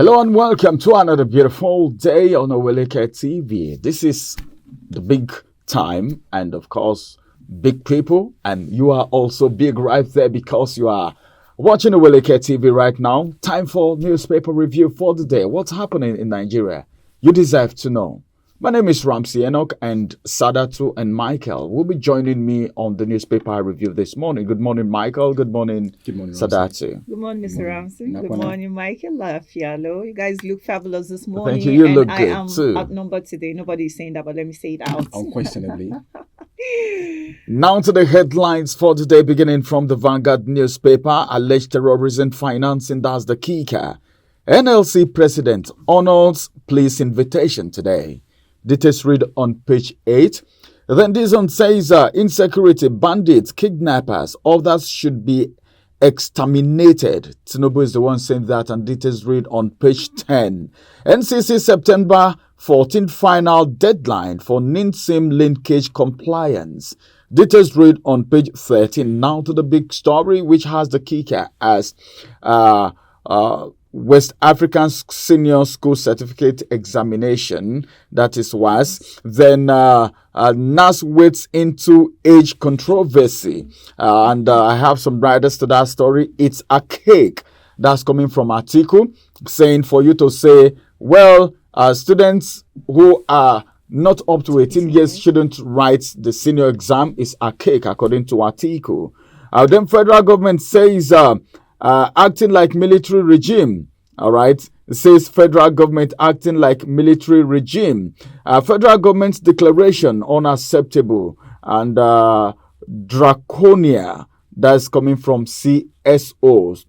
Hello and welcome to another beautiful day on Oweleke TV. This is the big time and of course big people, and you are also big right there because you are watching Oweleke TV right now. Time for newspaper review for the day. What's happening in Nigeria? You deserve to know. My name is Ramsey Enoch, and Sadatu and Michael will be joining me on the newspaper review this morning. Good morning, Michael. Good morning, Sadatu. Good morning, Mr. Ramsey. Good morning, Michael. Lafialo. You guys look fabulous this morning. Thank you. You look and good I am too. outnumbered today. Nobody's saying that, but let me say it out. Unquestionably. Now to the headlines for today, beginning from the Vanguard newspaper. Alleged terrorism financing, that's the kicker. NLC president honors police invitation today. Details read on page 8. Then this one says insecurity, bandits, kidnappers, others should be exterminated. Tinubu is the one saying that, and details read on page 10. NCC September 14th final deadline for NINSIM linkage compliance. Details read on page 13. Now to the big story, which has the kicker as West African Senior School Certificate Examination, that is WAS. Then NAS wades into age controversy. And I have some writers to that story. It's a cake. That's coming from Atiku, saying for you to say, well, students who are not up to 18 years shouldn't write the senior exam is a cake, according to Atiku. Then federal government says acting like military regime. All right. It says federal government acting like military regime. Federal government's declaration unacceptable and draconia. That's coming from CSOs.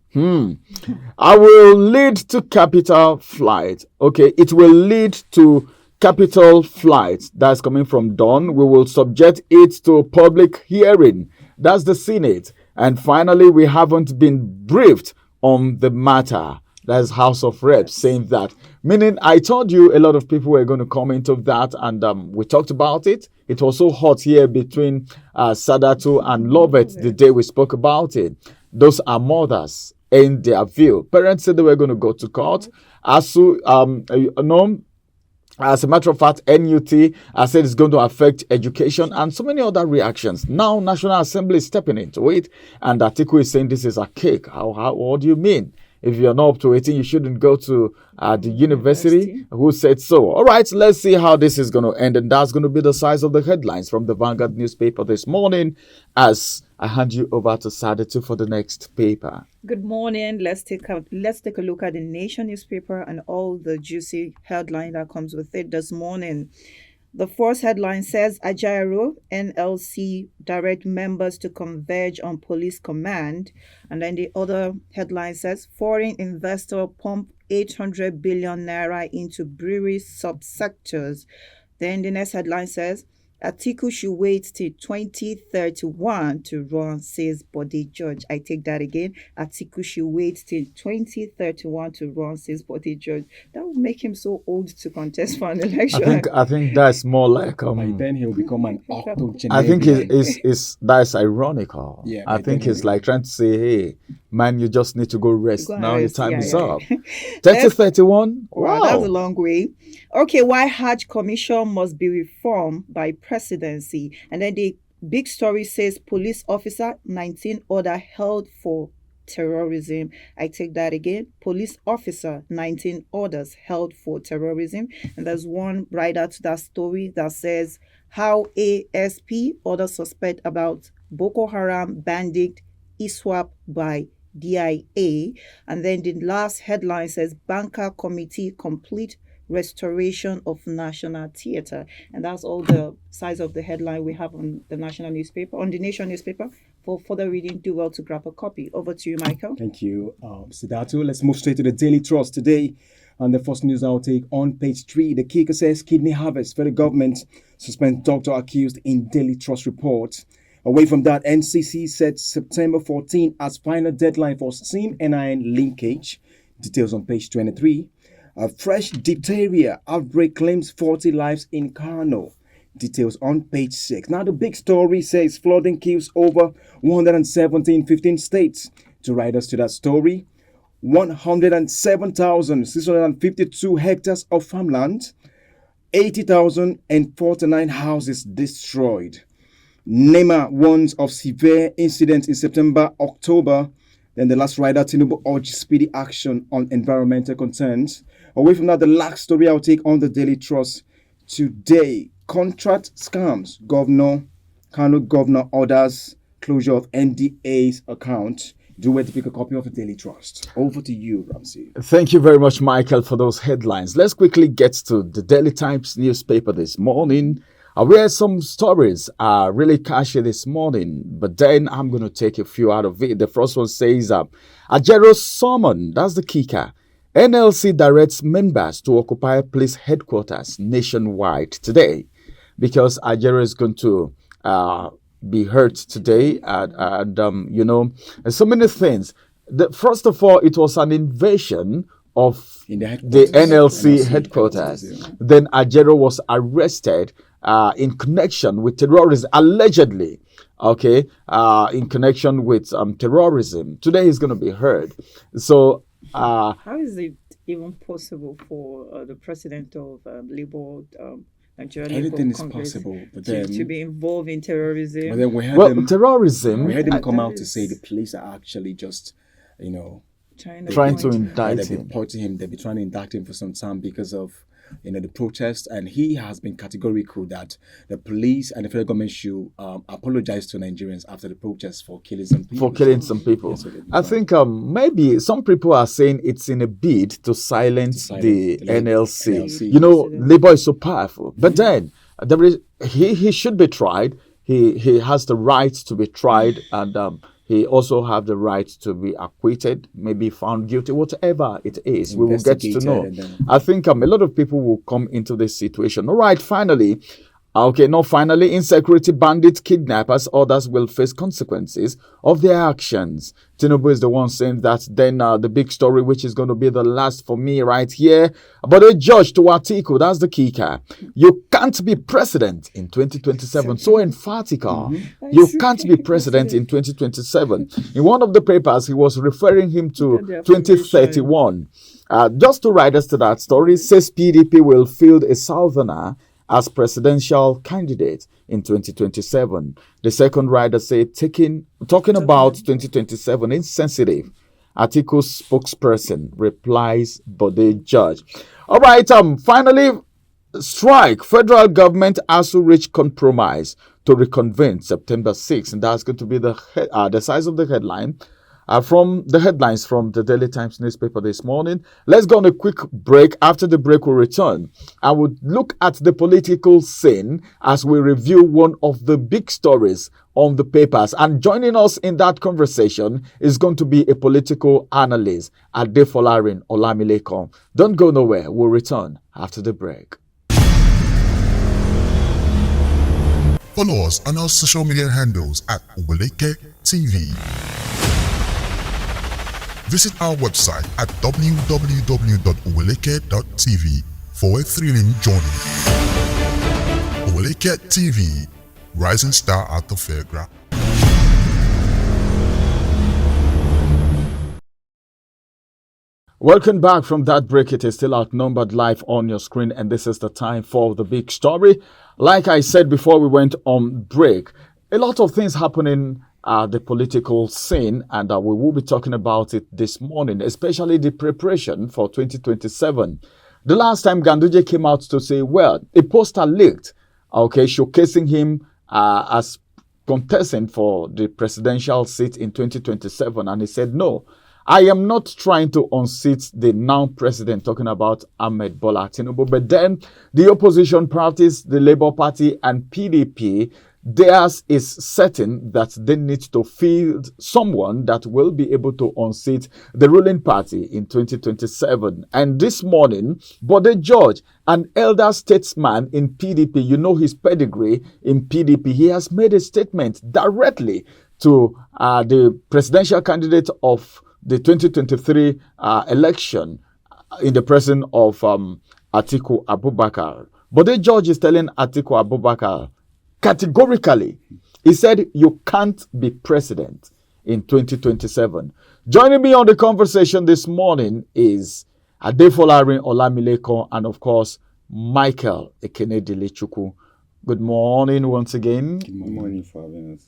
I will lead to capital flight. Okay. It will lead to capital flight. That's coming from Don. We will subject it to public hearing. That's the Senate. And finally, we haven't been briefed on the matter. That's House of Reps saying that. Meaning, I told you a lot of people were going to come into that, and we talked about it. It was so hot here between Sadatu and Lovett the day we spoke about it. Those are mothers in their view. Parents said they were going to go to court. As a matter of fact, NUT said it's going to affect education and so many other reactions. Now, National Assembly is stepping into it, and Atiku is saying this is a cake. What do you mean? If you're not up to 18, you shouldn't go to the university. Who said so? All right, let's see how this is going to end. And that's going to be the size of the headlines from the Vanguard newspaper this morning, as I hand you over to Sadatu for the next paper. Good morning. Let's take a look at the Nation newspaper and all the juicy headline that comes with it this morning. The first headline says, Ajayro, NLC direct members to converge on police command. And then the other headline says, foreign investor pump 800 billion naira into brewery subsectors. Then the next headline says, Atiku should wait till 2031 to run, says Bode George. I take that again. Atiku should wait till 2031 to run, says Bode George. That would make him so old to contest for an election. I think that's more like By then he'll become an octogenarian. I think that's ironical. Yeah, I think it's like trying to say, hey, man, you just need to go rest. Now your time is up. 2031? Wow, that's a long way. Okay, why Hajj Commission must be reformed by presidency. And then the big story says police officer 19 order held for terrorism. I take that again. Police officer 19 orders held for terrorism. And there's one writer to that story that says how ASP orders suspect about Boko Haram bandit ISWAP by DIA. And then the last headline says banker committee complete restoration of National Theatre. And that's all the size of the headline we have on the national newspaper, on the Nation newspaper. For further reading, do well to grab a copy. Over to you, Michael. Thank you, Sidatu. Let's move straight to the Daily Trust today. And the first news I'll take on page 3, the kicker says kidney harvest. Federal government suspends doctor accused in Daily Trust report. Away from that, NCC set September 14 as final deadline for SIM-NIN linkage. Details on page 23. A fresh diphtheria outbreak claims 40 lives in Kano. Details on page 6. Now, the big story says flooding kills over 117 in 15 states. To write us to that story, 107,652 hectares of farmland, 80,049 houses destroyed. NEMA warns of severe incidents in September, October. Then the last rider, Tinubu urged speedy action on environmental concerns. Away from that, the last story I'll take on the Daily Trust today. Contract scams. Kano governor orders closure of NDA's account. Do wait to pick a copy of the Daily Trust. Over to you, Ramsey. Thank you very much, Michael, for those headlines. Let's quickly get to the Daily Times newspaper this morning, where some stories are really catchy this morning, but then I'm going to take a few out of it. The first one says, Ajero summon, that's the kicker. NLC directs members to occupy police headquarters nationwide today, because Ajero is going to be heard today, and so many things. First of all, it was an invasion of the NLC headquarters. Then Ajero was arrested in connection with terrorism, allegedly, in connection with terrorism. Today he's going to be heard. So, how is it even possible for the president of Labour, Nigerian anything Labour is Congress possible, but then to be involved in terrorism? But then we heard terrorism. We heard him come out to say the police are actually just, trying to indict they've him. been reporting him. They've been trying to indict him for some time because of the protest, and he has been categorical that the police and the federal government should apologize to Nigerians after the protest for killing some people. Yes, I think maybe some people are saying it's in a bid to silence the NLC. Labour is so powerful, but then he should be tried. He has the right to be tried, and he also have the right to be acquitted, maybe found guilty, whatever it is. We will get to know. I think a lot of people will come into this situation. All right, finally, insecurity bandits, kidnappers, others will face consequences of their actions. Tinubu is the one saying that. Then the big story, which is going to be the last for me right here. Bode George to Atiku, that's the kicker. You can't be president in 2027. So emphatic. You can't be president in 2027. In one of the papers, he was referring him to 2031. Just two riders to that story, says PDP will field a southerner as presidential candidate in 2027. The second rider said, talking about 2027, insensitive. Atiku's spokesperson replies Bode George. All right, finally, strike. Federal government also reached compromise to reconvene September 6th. And that's going to be the size of the headline. From the headlines from the Daily Times newspaper this morning. Let's go on a quick break. After the break, we'll return. I would look at the political scene as we review one of the big stories on the papers. And joining us in that conversation is going to be a political analyst, Adefolarin Olamilekon. Don't go nowhere. We'll return after the break. Follow us on our social media handles at Oweleke TV. Visit our website at www.oweleketv for a thrilling journey. Oweleketv, rising star at the fairground. Welcome back from that break. It is still Outnumbered live on your screen, and this is the time for the big story. Like I said before we went on break, a lot of things happening the political scene, and we will be talking about it this morning, especially the preparation for 2027. The last time Ganduje came out to say, well, a poster leaked, showcasing him as contesting for the presidential seat in 2027, and he said, no, I am not trying to unseat the now president, talking about Ahmed Bola Tinubu, but then the opposition parties, the Labour Party and PDP, theirs is certain that they need to field someone that will be able to unseat the ruling party in 2027. And this morning, Bode George, an elder statesman in PDP, his pedigree in PDP, he has made a statement directly to the presidential candidate of the 2023 election in the person of Atiku Abubakar. Bode George is telling Atiku Abubakar, categorically, he said, you can't be president in 2027. Joining me on the conversation this morning is Adefolarin Olamileko and, of course, Michael Ekenedile-Chukwu. Good morning once again. Good morning for having us.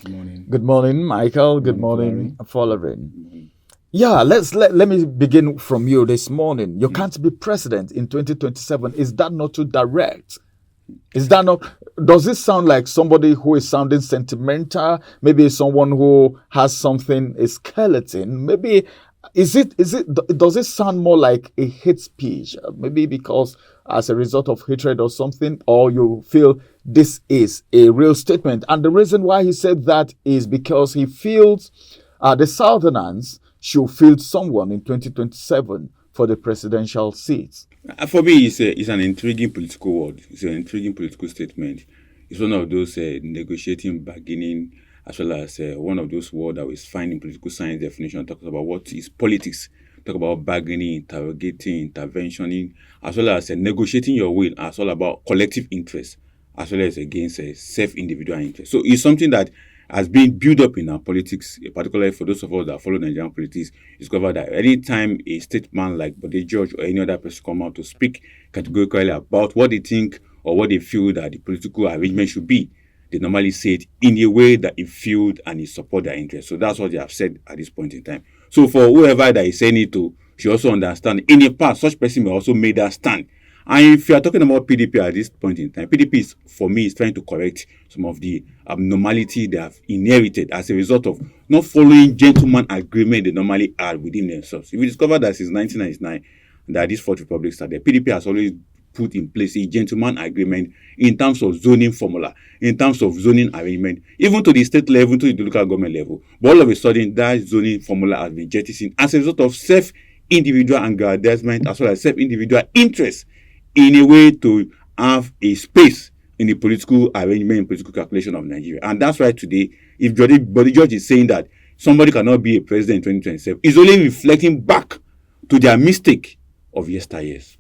Good morning. Good morning, Michael. Good morning, Folarin. Yeah, let me begin from you this morning. You can't be president in 2027. Is that not too direct? Is that not? Does it sound like somebody who is sounding sentimental? Maybe someone who has something, a skeleton. Maybe does it sound more like a hate speech? Maybe because as a result of hatred or something, or you feel this is a real statement. And the reason why he said that is because he feels the Southerners should field someone in 2027 for the presidential seats. For me, it's an intriguing political word. It's an intriguing political statement. It's one of those negotiating, bargaining, as well as one of those words that we find in political science definition, talks about what is politics. Talk about bargaining, interrogating, interventioning, as well as negotiating your will, as well about collective interest, as well as against self-individual interest. So it's something that has been built up in our politics, particularly for those of us that follow Nigerian politics. Discover that anytime a statesman like Bode George or any other person come out to speak categorically about what they think or what they feel that the political arrangement should be, they normally say it in a way that it fueled and it support their interest. So that's what they have said at this point in time. So for whoever that is saying it to, should also understand in the past, such person may also made that stand. And if you are talking about PDP at this point in time, PDP is, for me, is trying to correct some of the abnormality they have inherited as a result of not following gentleman agreement they normally had within themselves. If you discover that since 1999 that this Fourth Republic started, PDP has always put in place a gentleman agreement in terms of zoning formula, in terms of zoning arrangement, even to the state level, to the local government level. But all of a sudden, that zoning formula has been jettisoned as a result of self-individual aggrandizement as well as self-individual interest in a way to have a space in the political arrangement, political calculation of Nigeria. And that's why today, if Bode George is saying that somebody cannot be a president in 2027, it's only reflecting back to their mistake of yesteryears.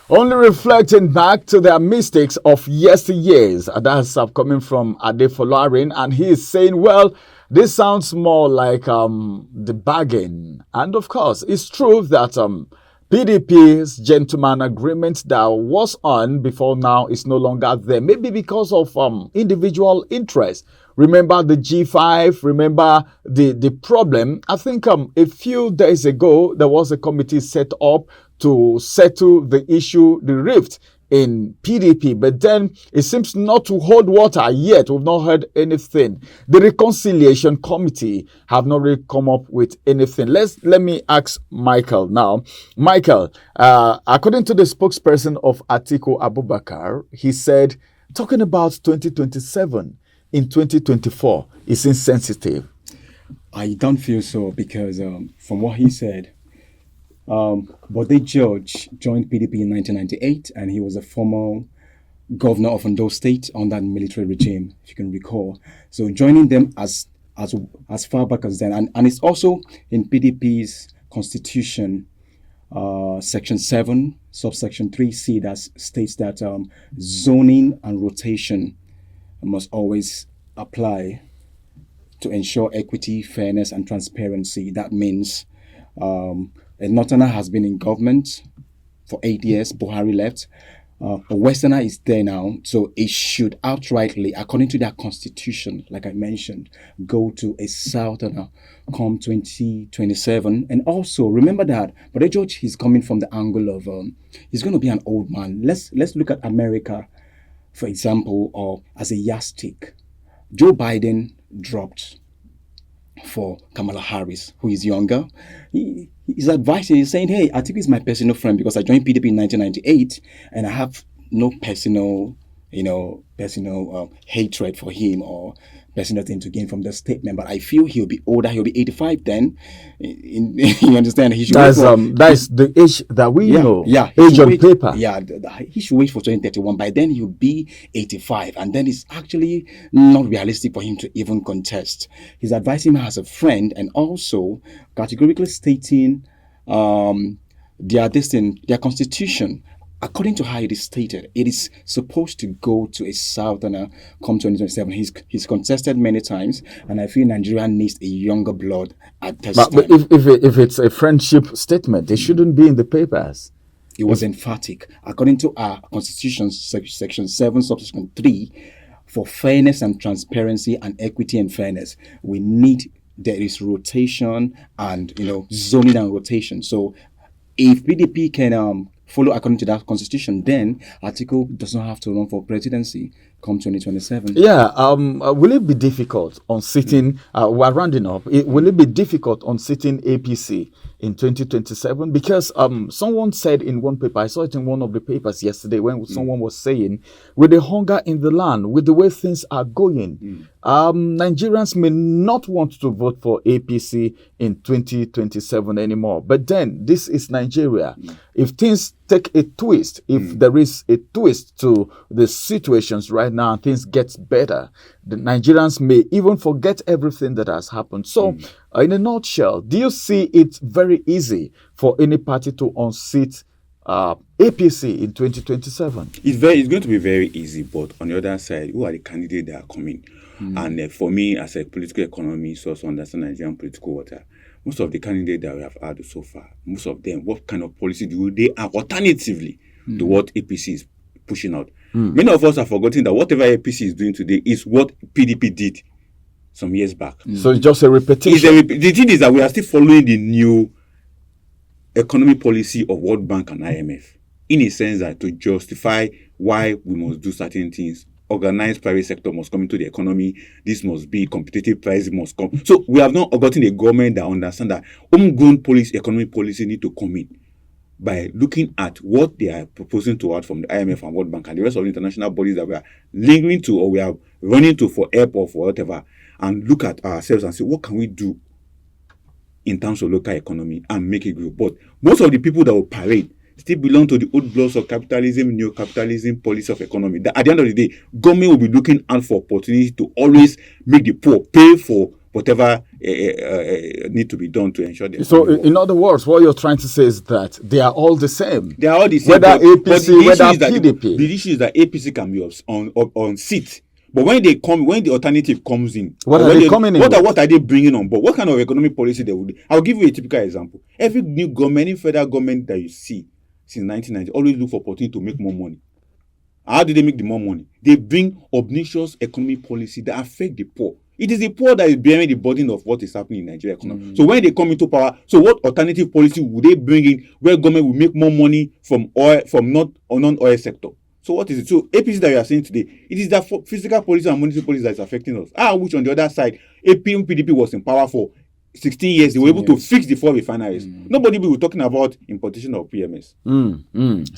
Only reflecting back to their mistakes of yesteryears. That's coming from Adefolarin, and he is saying, well, this sounds more like the bargain. And of course, it's true that PDP's gentleman agreement that was on before now is no longer there. Maybe because of individual interest. Remember the G5, remember the problem. I think a few days ago, there was a committee set up to settle the issue, the rift in PDP, but then it seems not to hold water yet. We've not heard anything. The reconciliation committee have not really come up with anything. Let me ask Michael now. Michael, according to the spokesperson of Atiku Abubakar, he said talking about 2027 in 2024 is insensitive. I don't feel so because from what he said, Bode George joined PDP in 1998 and he was a former governor of Ondo State under the military regime, if you can recall. So joining them as far back as then, and it's also in PDP's constitution, section 7, subsection 3C, that states that zoning and rotation must always apply to ensure equity, fairness, and transparency. That means a Northerner has been in government for 8 years. Buhari left. A Westerner is there now. So it should outrightly, according to their constitution, like I mentioned, go to a Southerner come 2027. And also, remember that Bode George, he's coming from the angle of, he's going to be an old man. Let's look at America, for example, or as a yardstick. Joe Biden dropped for Kamala Harris, who is younger. He's advising, he's saying, hey, Atiku is my personal friend because I joined PDP in 1998 and I have no personal hatred for him or personal thing to gain from the statement. But I feel he'll be older, he'll be 85 then. You understand? He should that's the age that we know. Yeah. Age on paper. Yeah, he should wait for 2031. By then he'll be 85. And then it's actually not realistic for him to even contest. He's advising him as a friend and also categorically stating their constitution according to how it is stated, it is supposed to go to a southerner come 2027. He's contested many times, and I feel Nigeria needs a younger blood at this But time. if it's a friendship statement, it shouldn't be in the papers. It was emphatic. According to our Constitution, Section 7, Subsection 3, for fairness and transparency and equity and fairness, there is rotation and, zoning and rotation. So if PDP can follow according to that Constitution, then Atiku does not have to run for presidency come 2027. Yeah. Will it be difficult on sitting? We're rounding up. Will it be difficult on sitting APC in 2027? Because someone said in one paper, I saw it in one of the papers yesterday, when someone was saying, with the hunger in the land, with the way things are going, Nigerians may not want to vote for APC in 2027 anymore. But then this is Nigeria. If things take a twist, if there is a twist to the situations right now and things get better, the Nigerians may even forget everything that has happened. So in a nutshell, do you see it very easy for any party to unseat APC in 2027? It's going to be very easy, but on the other side, who are the candidates that are coming? And for me, as a political economist, also understand Nigerian political water, most of the candidates that we have had so far, most of them, what kind of policy do they have alternatively to what APC is pushing out? Many of us have forgotten that whatever APC is doing today is what PDP did some years back. So it's just a repetition. The thing is that we are still following the new economic policy of World Bank and IMF, in a sense that to justify why we must do certain things. Organized private sector must come into the economy. This must be competitive pricing must come. So we have not gotten a government that understand that homegrown economic policy need to come in by looking at what they are proposing to out from the IMF and World Bank and the rest of the international bodies that we are lingering to or we are running to for help or for whatever, and look at ourselves and say, what can we do in terms of local economy and make it grow? But most of the people that will parade still belong to the old blocks of capitalism, neo-capitalism policy of economy. That at the end of the day, government will be looking out for opportunity to always make the poor pay for whatever need to be done to ensure that. So, in other words, what you're trying to say is that they are all the same. They are all the same. Whether APC, whether PDP. The issue is that APC can be on seat. But when the alternative comes in, what are they coming in? What are they bringing on board? What kind of economic policy they would do? I'll give you a typical example. Every new government, any federal government that you see since 1990, always look for opportunity to make more money. How do they make the more money? They bring obnoxious economic policy that affect the poor. It is the poor that is bearing the burden of what is happening in Nigeria economy. So when they come into power, so what alternative policy would they bring in where government will make more money from oil, from non-oil sector? So what is it? So APC that we are saying today, it is that physical policy and monetary policy that is affecting us. Which on the other side, PDP was in power for 16 years. They were able to fix the 4 refineries. Nobody will be talking about importation of PMS.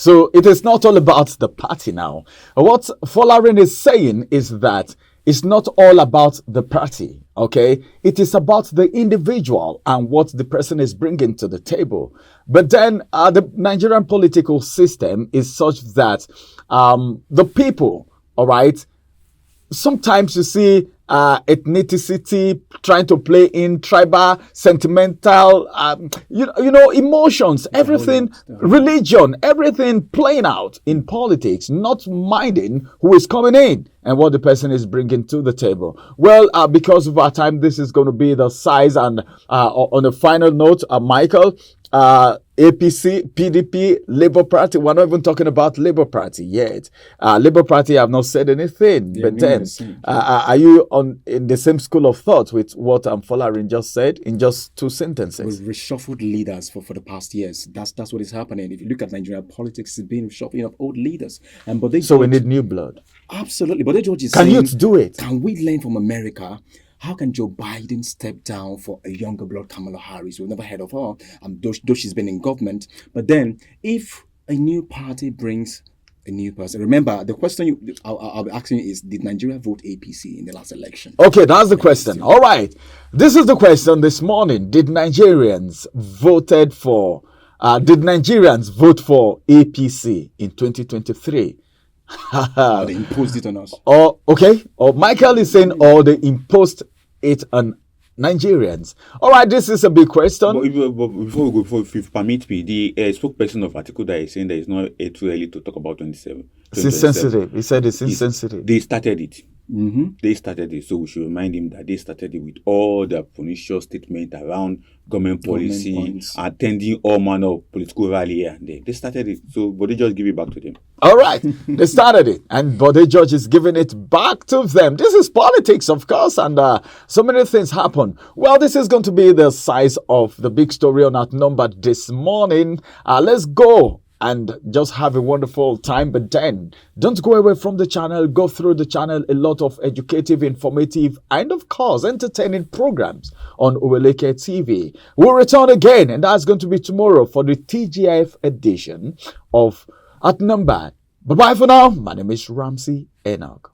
So it is not all about the party now. What Folarin is saying is that it's not all about the party, okay? It is about the individual and what the person is bringing to the table. But then the Nigerian political system is such that the people, all right, sometimes you see ethnicity trying to play in tribal, sentimental, emotions, everything, religion, everything playing out in politics, not minding who is coming in and what the person is bringing to the table. Well, because of our time, this is going to be the size. And on a final note, Michael, APC, PDP, Labour Party. We're not even talking about Labour Party yet. Labour Party have not said anything. But then, are you in the same school of thought with what Folarin just said in just 2 sentences? We've reshuffled leaders for the past years. That's what is happening. If you look at Nigerian politics, it's been reshuffling of old leaders. So we need new blood. Absolutely. Bode George is saying, you do it? Can we learn from America? How can Joe Biden step down for a younger blood, Kamala Harris? We've never heard of her, though she's been in government. But then, if a new party brings a new person, remember, the question I'll be asking you is, did Nigeria vote APC in the last election? Okay, that's the question. All right. This is the question this morning. Did Nigerians vote for APC in 2023? They imposed it on us. Or Michael is saying, or they imposed it on Nigerians. All right, this is a big question. But before we go, if you permit me, the spokesperson of Atiku that is saying that it's not too early to talk about 27. It's insensitive. He said it's insensitive. They started it. They started it, so we should remind him that they started it with all their pernicious statement around government policy, attending all manner of political rally here and there. They started it, so Bode George give it back to them. All right, they started it, and Bode George is giving it back to them. This is politics, of course, and so many things happen. Well, this is going to be the size of the big story on Outnumbered this morning. Let's go and just have a wonderful time. But then, don't go away from the channel. Go through the channel. A lot of educative, informative, and of course, entertaining programs on Oweleke TV. We'll return again, and that's going to be tomorrow for the TGIF edition of Outnumbered. Bye-bye for now. My name is Ramsey Enoch.